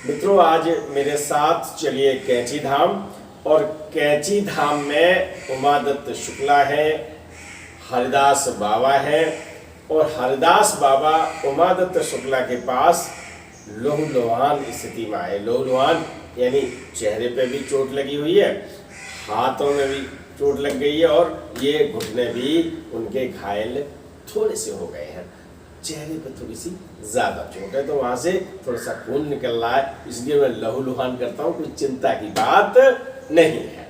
मित्रों, आज मेरे साथ चलिए कैंची धाम। और कैंची धाम में उमादत्त शुक्ला है, हरिदास बाबा है। और हरिदास बाबा उमादत्त शुक्ला के पास लहूलुहान स्थिति में आए। लहूलुहान यानी चेहरे पे भी चोट लगी हुई है, हाथों में भी चोट लग गई है और ये घुटने भी उनके घायल थोड़े से हो गए हैं। चेहरे पे थोड़ी सी ज़्यादा चोट है, तो वहाँ से थोड़ा सा खून निकल रहा है, इसलिए मैं लहूलुहान करता हूँ। कोई चिंता की बात नहीं है।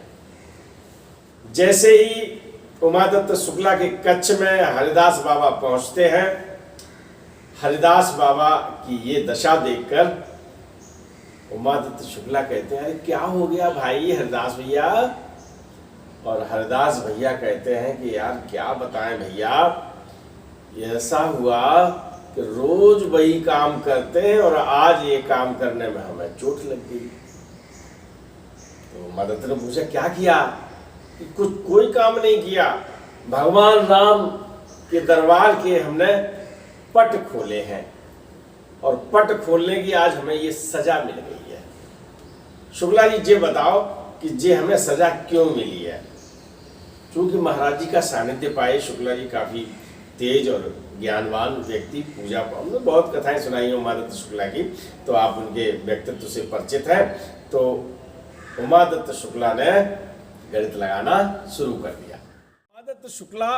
जैसे ही उमादत्त शुक्ला के कक्ष में हरिदास बाबा पहुँचते हैं, हरिदास बाबा की ये दशा देखकर उमादत्त शुक्ला कहते हैं, अरे क्या हो गया भाई हरिदास भैया। और हरिदास भैया कहते हैं कि यार क्या बताएं भैया, ऐसा हुआ कि रोज वही काम करते हैं और आज ये काम करने में हमें चोट लग गई। तो उमादत्त ने पूछा क्या किया? कि कुछ कोई काम नहीं किया, भगवान राम के दरबार के हमने पट खोले हैं और पट खोलने की आज हमें ये सजा मिल गई है। शुक्ला जी ये बताओ कि ये हमें सजा क्यों मिली है? क्योंकि महाराज जी का सानिध्य पाए। शुक्ला जी काफी तेज और ज्ञानवान व्यक्ति, पूजा हमने बहुत कथाएं सुनाई हैं उमादत्त शुक्ला की, तो आप उनके व्यक्तित्व से परिचित हैं। तो उमादत्त शुक्ला ने गणित लगाना शुरू कर दिया। उमादत्त शुक्ला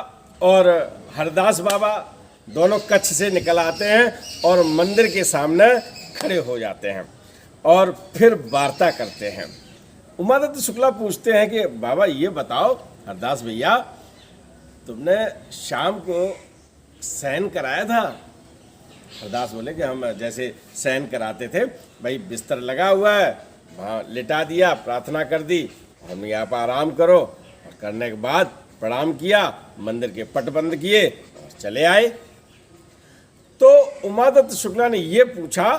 और हरिदास बाबा दोनों कक्ष से निकल आते हैं और मंदिर के सामने खड़े हो जाते हैं और फिर वार्ता करते हैं। उमादत्त शुक्ला पूछते हैं कि बाबा ये बताओ हरिदास भैया, तुमने शाम को शयन कराया था? हरदास बोले कि हम जैसे शयन कराते थे, भाई बिस्तर लगा हुआ है, वहाँ लिटा दिया, प्रार्थना कर दी, हम यहाँ पर आराम करो। और करने के बाद प्रणाम किया, मंदिर के पट बंद किए और चले आए। तो उमादत्त शुक्ला ने ये पूछा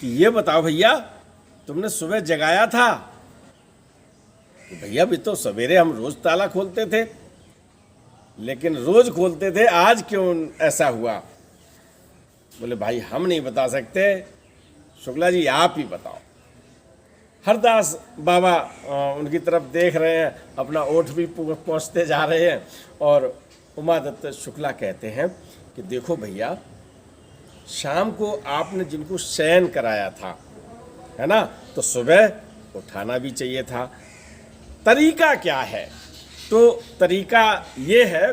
कि ये बताओ भैया, तुमने सुबह जगाया था? तो भैया भी तो सवेरे हम रोज ताला खोलते थे, लेकिन रोज खोलते थे, आज क्यों ऐसा हुआ? बोले भाई हम नहीं बता सकते, शुक्ला जी आप ही बताओ। हरदास बाबा उनकी तरफ देख रहे हैं, अपना ओठ भी पहुँचते जा रहे हैं। और उमादत्त शुक्ला कहते हैं कि देखो भैया, शाम को आपने जिनको शयन कराया था, है ना, तो सुबह उठाना भी चाहिए था। तरीका क्या है? तो तरीका ये है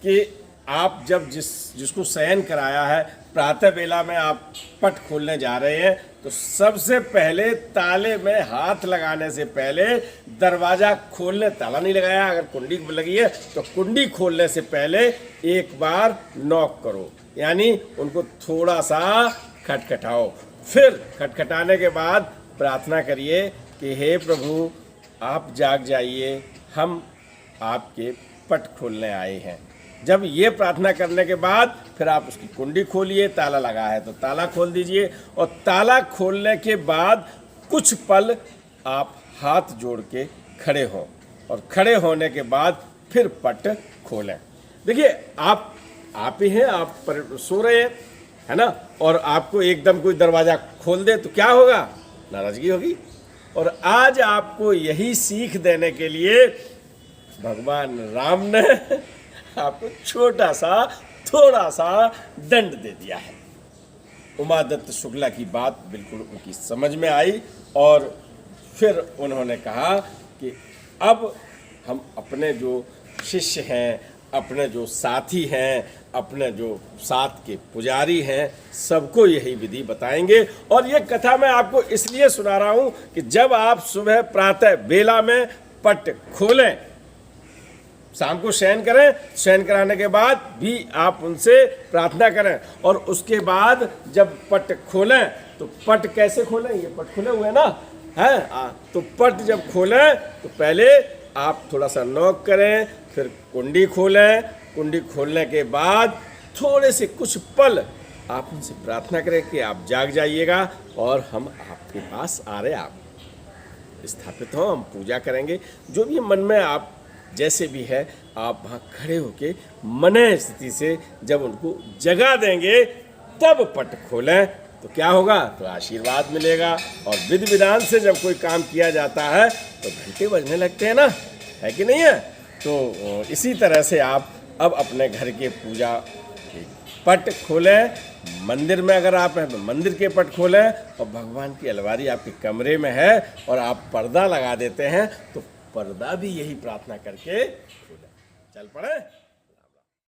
कि आप जब जिसको शयन कराया है, प्रातः बेला में आप पट खोलने जा रहे हैं, तो सबसे पहले ताले में हाथ लगाने से पहले दरवाज़ा खोलने, ताला नहीं लगाया, अगर कुंडी लगी है तो कुंडी खोलने से पहले एक बार नॉक करो, यानी उनको थोड़ा सा खटखटाओ। फिर खटखटाने के बाद प्रार्थना करिए कि हे प्रभु आप जाग जाइए, हम आपके पट खोलने आए हैं। जब ये प्रार्थना करने के बाद फिर आप उसकी कुंडी खोलिए, ताला लगा है तो ताला खोल दीजिए। और ताला खोलने के बाद कुछ पल आप हाथ जोड़ के खड़े हों और खड़े होने के बाद फिर पट खोलें। देखिए आप ही हैं, आप सो रहे हैं, है ना, और आपको एकदम कोई दरवाज़ा खोल दे तो क्या होगा? नाराज़गी होगी। और आज आपको यही सीख देने के लिए भगवान राम ने आपको छोटा सा, थोड़ा सा दंड दे दिया है। उमादत्त शुक्ला की बात बिल्कुल उनकी समझ में आई और फिर उन्होंने कहा कि अब हम अपने जो शिष्य हैं, अपने जो साथी हैं, अपने जो साथ के पुजारी हैं, सबको यही विधि बताएंगे। और ये कथा मैं आपको इसलिए सुना रहा हूँ कि जब आप सुबह प्रातः बेला में पट खोलें, शाम को शयन करें, शयन कराने के बाद भी आप उनसे प्रार्थना करें, और उसके बाद जब पट खोलें तो पट कैसे खोलें? ये पट खुले हुए ना हैं, तो पट जब खोलें तो पहले आप थोड़ा सा नॉक करें, फिर कुंडी खोलें। कुंडी खोलने के बाद थोड़े से कुछ पल आप उनसे प्रार्थना करें कि आप जाग जाइएगा और हम आपके पास आ रहे, आप स्थापित हो, हम पूजा करेंगे। जो भी मन में आप जैसे भी है, आप वहाँ खड़े होके मन स्थिति से जब उनको जगा देंगे तब पट खोलें, तो क्या होगा, तो आशीर्वाद मिलेगा। और विधि विधान से जब कोई काम किया जाता है तो घंटे बजने लगते हैं ना, है कि नहीं है। तो इसी तरह से आप अब अपने घर के पूजा के पट खोलें, मंदिर में अगर आप हैं तो मंदिर के पट खोलें, और भगवान की अलमारी आपके कमरे में है और आप पर्दा लगा देते हैं तो पर्दा भी यही प्रार्थना करके खोलें। चल पड़े।